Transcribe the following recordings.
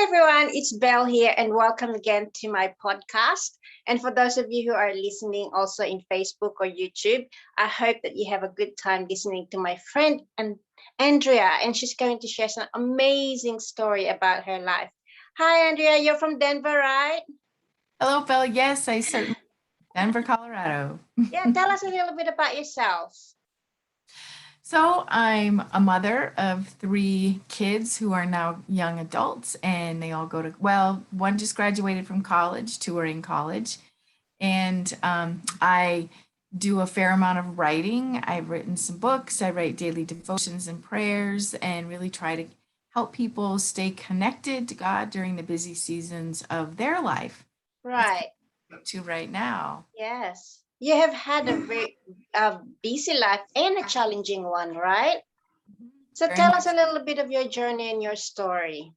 everyone, it's Belle here and welcome again to my podcast. And for those of you who are listening also in Facebook or YouTube, I hope that you have a good time listening to my friend Andrea, and she's going to share some amazing story about her life. Hi, Andrea, you're from Denver, right? Hello, Belle. Yes, I certainly Denver, Colorado. Yeah, tell us a little bit about yourself. So I'm a mother of 3 kids who are now young adults, and they all one just graduated from college, 2 are in college. And I do a fair amount of writing. I've written some books. I write daily devotions and prayers and really try to help people stay connected to God during the busy seasons of their life. Right. To right now. Yes. You have had a very busy life and a challenging one, right? So Very tell much. us a little bit of your journey and your story.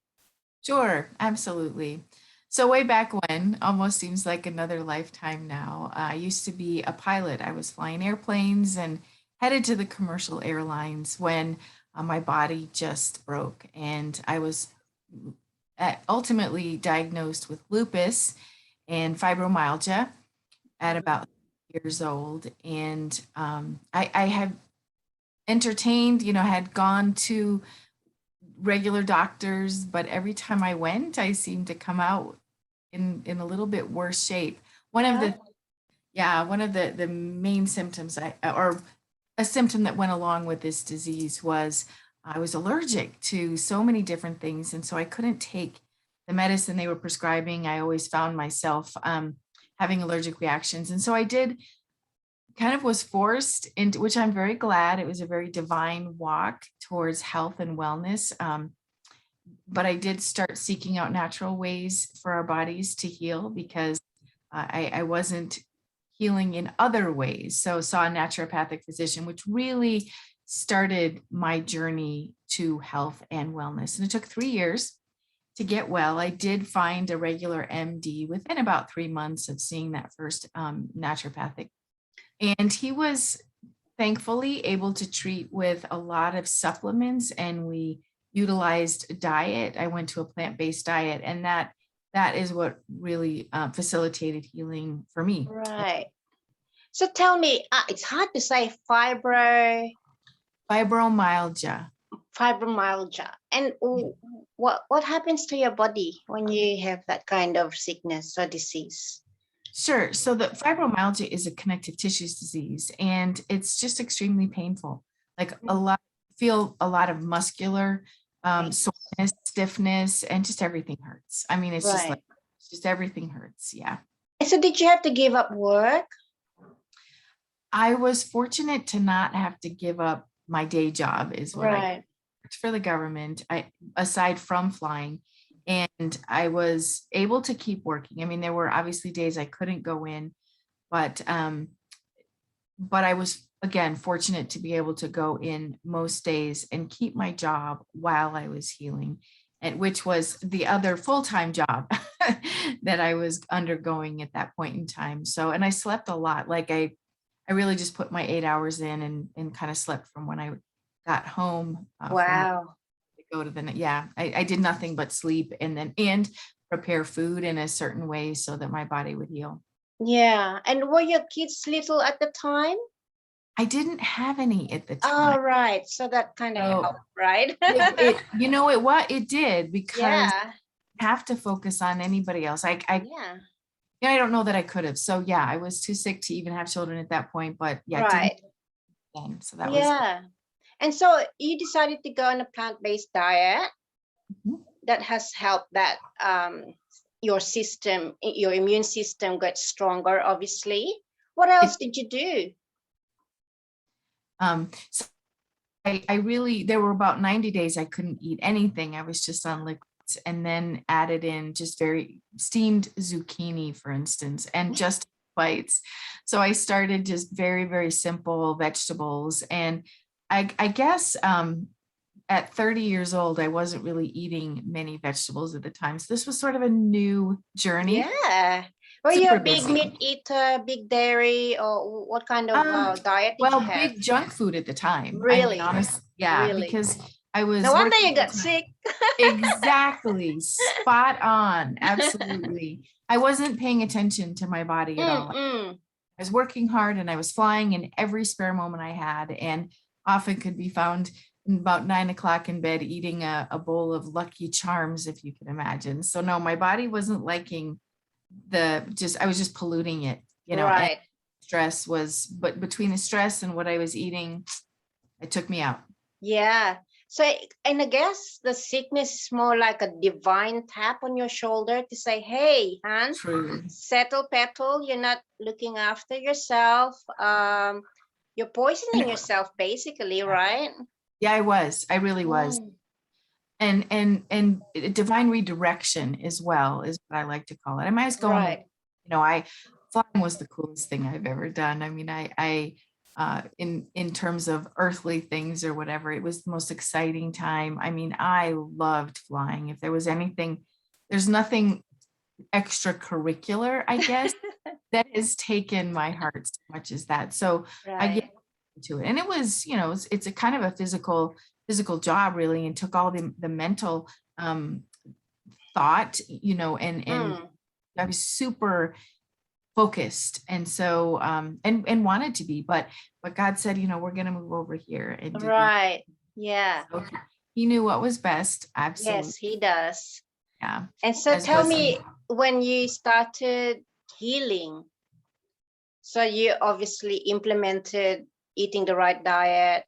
Sure, absolutely. So way back when, almost seems like another lifetime now, I used to be a pilot. I was flying airplanes and headed to the commercial airlines when my body just broke, and I was ultimately diagnosed with lupus and fibromyalgia at about years old. And I have entertained, had gone to regular doctors, but every time I went, I seemed to come out in a little bit worse shape. One of the main symptoms or a symptom that went along with this disease was I was allergic to so many different things, and so I couldn't take the medicine they were prescribing. I always found myself having allergic reactions, and so I was forced into, which I'm very glad. It was a very divine walk towards health and wellness. But I did start seeking out natural ways for our bodies to heal because I wasn't healing in other ways. So saw a naturopathic physician, which really started my journey to health and wellness. And it took 3 years to get well. I did find a regular MD within about 3 months of seeing that first naturopathic. And he was thankfully able to treat with a lot of supplements, and we utilized diet. I went to a plant-based diet, and that is what really facilitated healing for me. Right. So tell me, it's hard to say Fibromyalgia. Fibromyalgia. And what happens to your body when you have that kind of sickness or disease? Sure. So the fibromyalgia is a connective tissues disease, and it's just extremely painful. Like feel a lot of muscular soreness, stiffness, and just everything hurts. I mean, it's just everything hurts. Yeah. So did you have to give up work? I was fortunate to not have to give up my day job, is what I worked for the government, aside from flying. And I was able to keep working. I mean, there were obviously days I couldn't go in, but I was, again, fortunate to be able to go in most days and keep my job while I was healing, and which was the other full-time job that I was undergoing at that point in time. So, and I slept a lot. Like I really just put my 8 hours in and kind of slept from when I got home. Wow. Go to I did nothing but sleep and prepare food in a certain way so that my body would heal. Yeah. And were your kids little at the time? I didn't have any at the time. Oh, right. So that kind of helped, right? It did, because I have to focus on anybody else. I don't know that I could have. So yeah, I was too sick to even have children at that point, but right. Then, so that was And so you decided to go on a plant-based diet that has helped that your immune system get stronger, obviously. What else did you do? So there were about 90 days I couldn't eat anything. I was just on liquids, and then added in just very steamed zucchini, for instance, and just bites. So I started just very, very simple vegetables. And I guess at 30 years old, I wasn't really eating many vegetables at the time. So this was sort of a new journey. Yeah. Were you a big meat eater, big dairy, or what kind of diet did you have? Big junk food at the time. Really? I mean, honestly, yeah, really? Because I No was wonder working you full got time. sick. Exactly. Spot on. Absolutely. I wasn't paying attention to my body at all. Mm-mm. I was working hard and I was flying in every spare moment I had, and often could be found about 9 o'clock in bed eating a bowl of Lucky Charms, if you can imagine. So no, my body wasn't liking I was just polluting it, and Right. stress was, but between the stress and what I was eating, it took me out. Yeah. So, and I guess the sickness is more like a divine tap on your shoulder to say, hey, Han, True. settle, petal. You're not looking after yourself. You're poisoning yourself, basically, right? Yeah, I really was. Mm, And divine redirection as well is what I like to call it. I mean, I was going, right. I flying was the coolest thing I've ever done. I mean, in terms of earthly things or whatever, it was the most exciting time. I mean, I loved flying. If there was anything, there's nothing extracurricular, I guess, that has taken my heart so much as that. So I get Right. into it, and it was, it's a kind of a physical job really, and took all the mental um thought, and Mm, I was super focused, and so and wanted to be, but God said, we're going to move over here and do this. right. Yeah. So he knew what was best. Absolutely. Yes, he does. Yeah. And so As tell was he. me, when you started healing, so you obviously implemented eating the right diet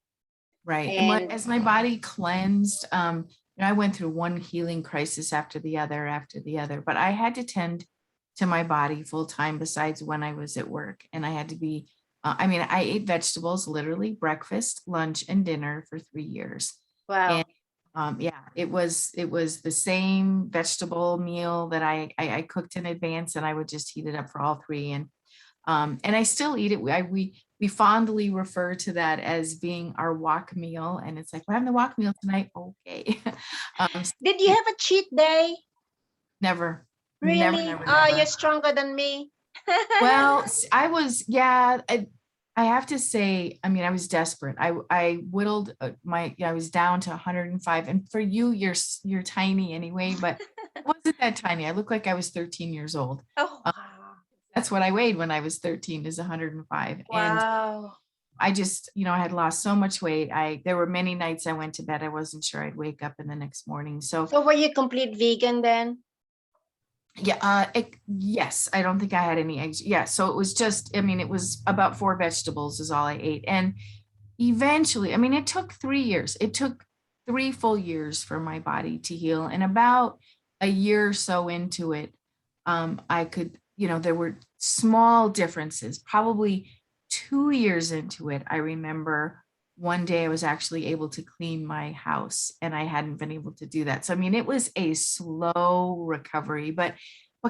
Right. And and as my body cleansed, I went through one healing crisis after the other, but I had to tend to my body full time besides when I was at work. And I had to be, I mean, I ate vegetables, literally breakfast, lunch, and dinner for 3 years. And wow. yeah, it was the same vegetable meal that I cooked in advance, and I would just heat it up for all three. And I still eat it. We fondly refer to that as being our walk meal, and it's like, we're having the walk meal tonight. Okay. So, Did you have a cheat day? never, never, Really? never, Oh, you're never. stronger than me. Well, I was, yeah. I have to say, I mean, I was desperate. I whittled I was down to 105, and for you, you're tiny anyway, but I wasn't that tiny. I looked like I was 13 years old. Oh, Um, wow. that's what I weighed when I was 13, is 105, and Wow. I just, I had lost so much weight. There were many nights I went to bed, I wasn't sure I'd wake up in the next morning. So So were you complete vegan then? yeah, yes, I don't think I had any eggs. Yeah, so it was just, I mean, it was about 4 vegetables is all I ate. And eventually, I mean, it took 3 years. It took 3 full years for my body to heal. And about a year or so into it, I could, there were small differences. Probably 2 years into it, I remember one day I was actually able to clean my house, and I hadn't been able to do that. So, I mean, it was a slow recovery, but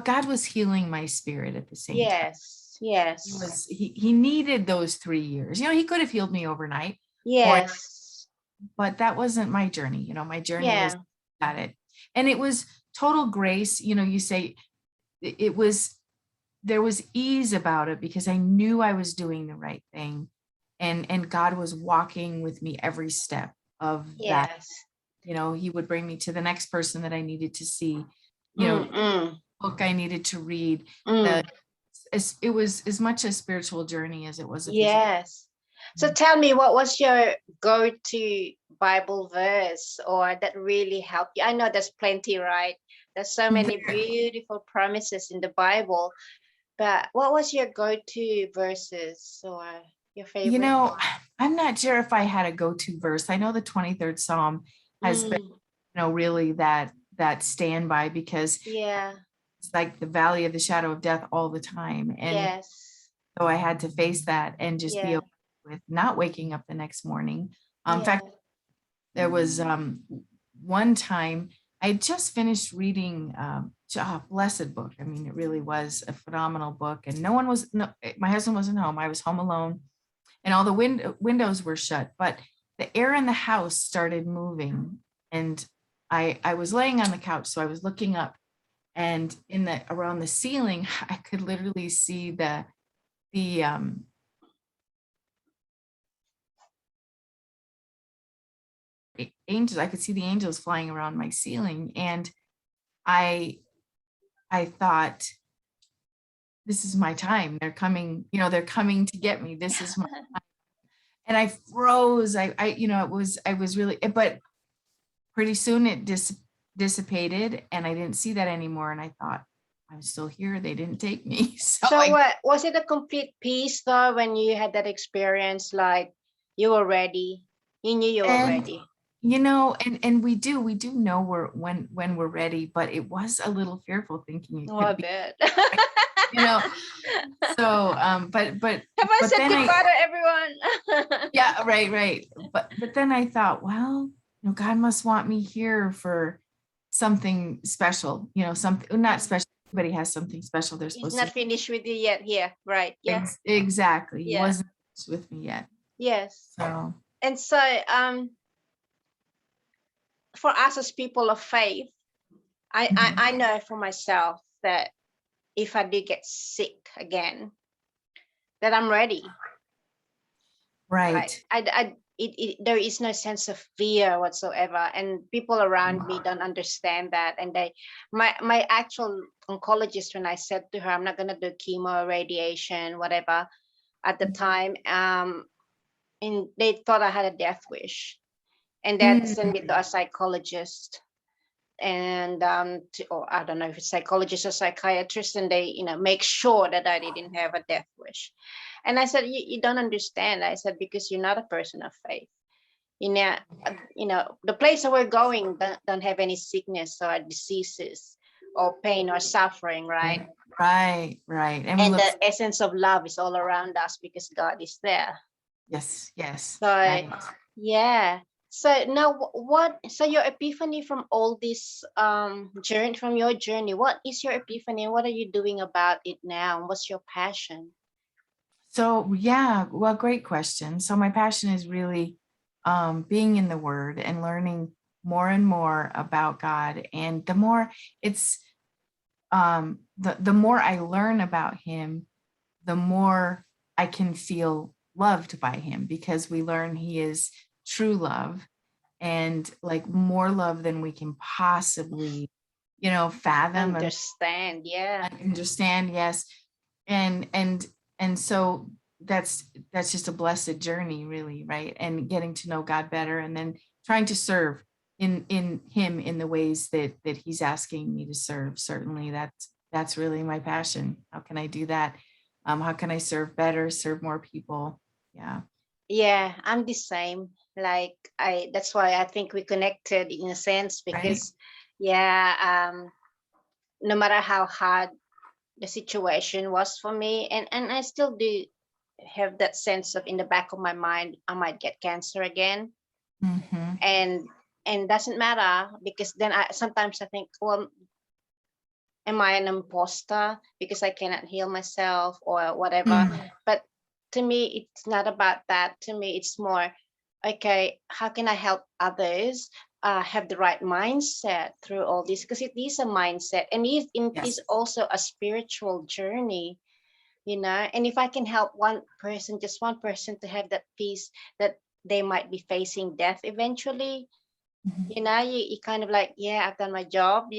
God was healing my spirit at the same time. Yes. Yes. He needed those 3 years. He could have healed me overnight, or Yes. but that wasn't my journey. My journey was Yeah. at it. And it was total grace. You say it was, there was ease about it because I knew I was doing the right thing. And God was walking with me every step of that. Yes. He would bring me to the next person that I needed to see, Mm-mm. book I needed to read. Mm. It was as much a spiritual journey as it was a physical. Yes. So tell me, what was your go-to Bible verse or that really helped you? I know there's plenty, right? There's so many beautiful promises in the Bible, but what was your go-to verses or your You favorite know, one? I'm not sure if I had a go-to verse. I know the 23rd Psalm has been, Mm, really that standby, because yeah. it's like the valley of the shadow of death all the time. And Yes. so I had to face that and just be Yeah. okay with not waking up the next morning. In Yeah. fact, there was one time I had just finished reading Blessed Book. I mean, it really was a phenomenal book, and my husband wasn't home. I was home alone, and all the windows were shut, but the air in the house started moving, and I was laying on the couch, so I was looking up, and around the ceiling, I could literally see the angels. I could see the angels flying around my ceiling. And I thought, this is my time. They're coming, they're coming to get me. This is my time. And I froze. I was really, but pretty soon it dissipated and I didn't see that anymore. And I thought, I'm still here. They didn't take me. So was it a complete peace though when you had that experience, like you were ready? You knew you were ready. And we do know when we're ready, but it was a little fearful thinking it could be, bet. so but Have I said goodbye to everyone? Yeah, right. But then I thought, well, God must want me here for something special, something not special. Everybody has something special they're supposed to. He's not finished with you yet here, right? Yeah. Exactly. He wasn't finished with me yet. Yes. So. And so for us as people of faith, I know for myself that if I do get sick again, that I'm ready. Right. There is no sense of fear whatsoever, and people around me don't understand that. And my actual oncologist, when I said to her, I'm not gonna do chemo, radiation, whatever, at the time, and they thought I had a death wish, and that sent me to a psychologist, and or I don't know if it's psychologist or psychiatrist, and they make sure that I didn't have a death wish. And I said, you don't understand. I said, because you're not a person of faith. The place that we're going don't have any sickness or diseases or pain or suffering, right? Right. And the essence of love is all around us because God is there. Yes. So right. Yeah. So now so your epiphany from all this journey, from your journey, what is your epiphany and what are you doing about it now? What's your passion? So, yeah, well, great question. So my passion is really being in the Word and learning more and more about God. And the more it's, the more I learn about Him, the more I can feel loved by Him, because we learn He is true love, and like more love than we can possibly, fathom. Understand, yes. And so that's just a blessed journey, really, right? And getting to know God better, and then trying to serve in Him in the ways that He's asking me to serve. Certainly, that's really my passion. How can I do that? How can I serve better, serve more people? Yeah, I'm the same. Like that's why I think we connected in a sense, because no matter how hard the situation was for me, and I still do have that sense of, in the back of my mind, I might get cancer again. And doesn't matter, because then sometimes I think, well, am I an imposter because I cannot heal myself or whatever? But to me, it's not about that. To me, it's more, okay, how can I help others have the right mindset through all this? Because it is a mindset, and it is also a spiritual journey, and if I can help just one person to have that peace, that they might be facing death eventually, you kind of like, I've done my job,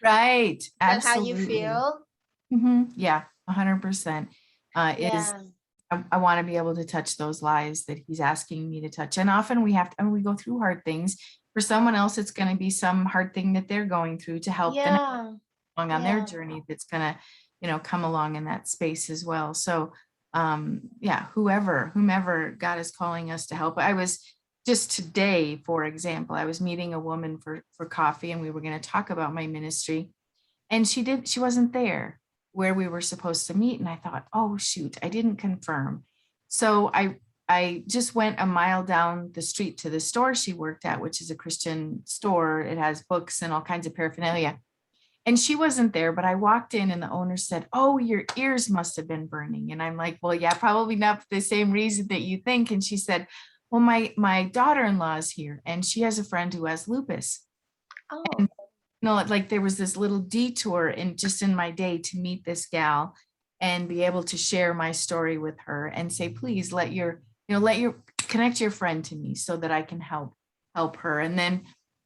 Right. That's how you feel. Yeah, 100%. I want to be able to touch those lives that He's asking me to touch. And often we go through hard things. For someone else, it's going to be some hard thing that they're going through to help them along on their journey, that's going to, come along in that space as well. So, whomever God is calling us to help. I was just today, for example, I was meeting a woman for coffee, and we were going to talk about my ministry, and she wasn't there where we were supposed to meet. And I thought, oh, shoot, I didn't confirm. So I just went a mile down the street to the store she worked at, which is a Christian store. It has books and all kinds of paraphernalia. And she wasn't there, but I walked in and the owner said, oh, your ears must have been burning. And I'm like, well, yeah, probably not for the same reason that you think. And she said, well, my daughter-in-law is here, and she has a friend who has lupus. Oh. And, like there was this little detour in my day to meet this gal and be able to share my story with her and say, please let your connect your friend to me so that I can help help her. And then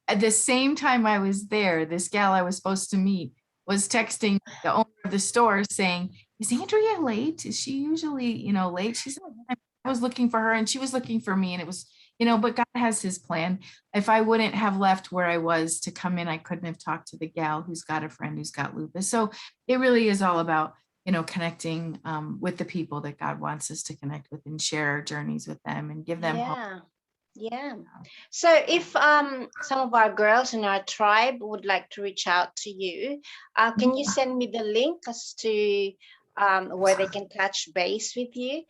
at the same time I was there, this gal I was supposed to meet was texting the owner of the store saying, is Andrea late? Is she usually, late? She said, I was looking for her and she was looking for me. And it was, but God has his plan. If I wouldn't have left where I was to come in, I couldn't have talked to the gal who's got a friend who's got lupus. So it really is all about, connecting with the people that God wants us to connect with and share our journeys with them and give them hope. Yeah. So if some of our girls in our tribe would like to reach out to you, can you send me the link as to where they can touch base with you?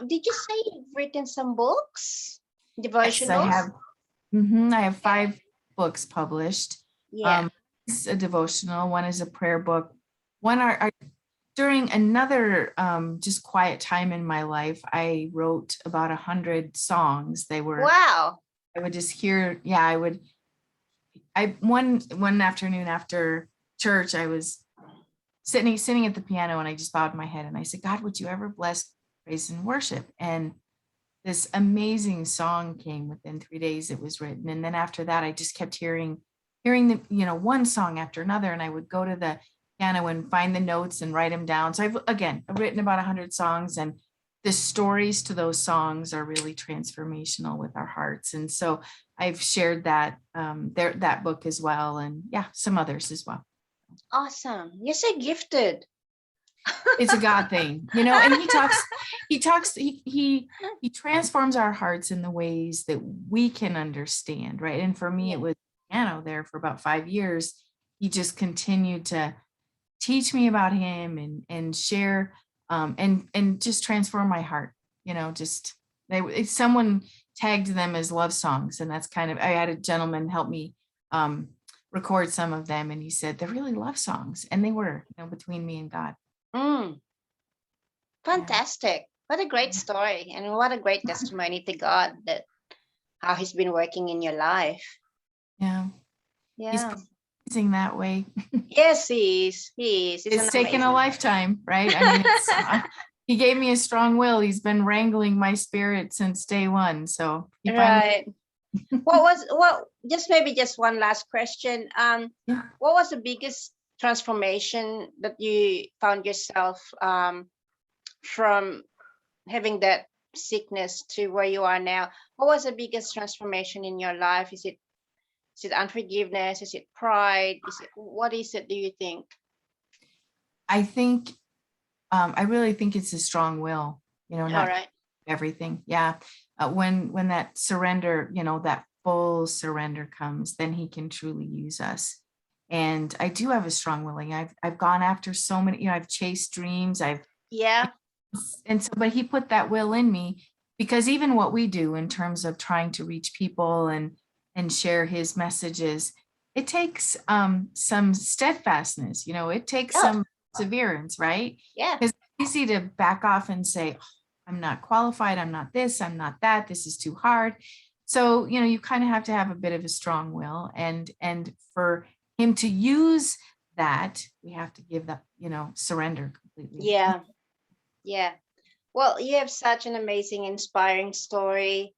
Did you say you've written some books, devotionals? Yes, I have 5 books published. Yeah. It's a devotional. One is a prayer book. One are during another just quiet time in my life, I wrote about 100 songs. They were, wow. I would just hear, one afternoon after church, I was sitting at the piano and I just bowed my head and I said, God, would you ever bless praise and worship? And this amazing song came within 3 days it was written. And then after that, I just kept hearing the, one song after another. And I would go to the piano and find the notes and write them down. So I've written about 100 songs, and the stories to those songs are really transformational with our hearts. And so I've shared that that book as well, and some others as well. Awesome. You're so gifted. It's a God thing, and he transforms our hearts in the ways that we can understand, right? And for me, it was piano there for about 5 years. He just continued to teach me about him and share and just transform my heart. Someone tagged them as love songs, and that's kind of, I had a gentleman help me record some of them, and he said they're really love songs, and they were, between me and God. Fantastic. What a great story, and what a great testimony to God that how he's been working in your life. He's amazing that way. Yes, he is. It's taken a lifetime, right? I mean, he gave me a strong will. He's been wrangling my spirit since day one. So right. Just one last question. What was the biggest transformation that you found yourself from having that sickness to where you are now? What was the biggest transformation in your life? Is it unforgiveness? Is it pride? What is it, do you think? I think I really think it's a strong will, not everything. When that surrender, that full surrender comes, then he can truly use us. And I do have a strong willing. I've gone after so many, I've chased dreams. And so, but he put that will in me, because even what we do in terms of trying to reach people and share his messages, it takes some steadfastness, it takes some perseverance, right? Because it's easy to back off and say, oh, I'm not qualified, I'm not this, I'm not that, this is too hard. So, you kind of have to have a bit of a strong will, and for him to use that, we have to give that, surrender completely. Yeah. Well, you have such an amazing, inspiring story.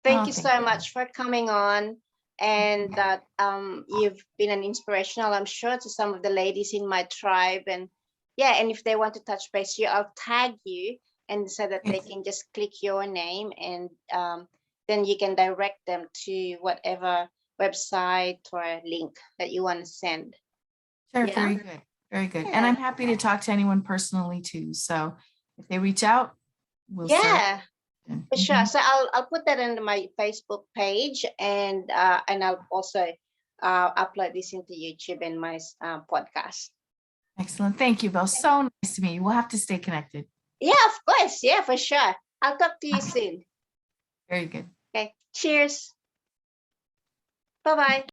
Thank you so much for coming on, and that you've been an inspirational, I'm sure, to some of the ladies in my tribe. And and if they want to touch base you, I'll tag you, and so that they can just click your name, and then you can direct them to whatever website or link that you want to send. Sure, very good. And I'm happy to talk to anyone personally too. So if they reach out, we'll for sure. So I'll put that into my Facebook page, and I'll also upload this into YouTube and my podcast. Excellent. Thank you, Bill. So nice to meet you. We'll have to stay connected. Yeah, of course. Yeah, for sure. I'll talk to you soon. Very good. Okay. Cheers. Bye-bye.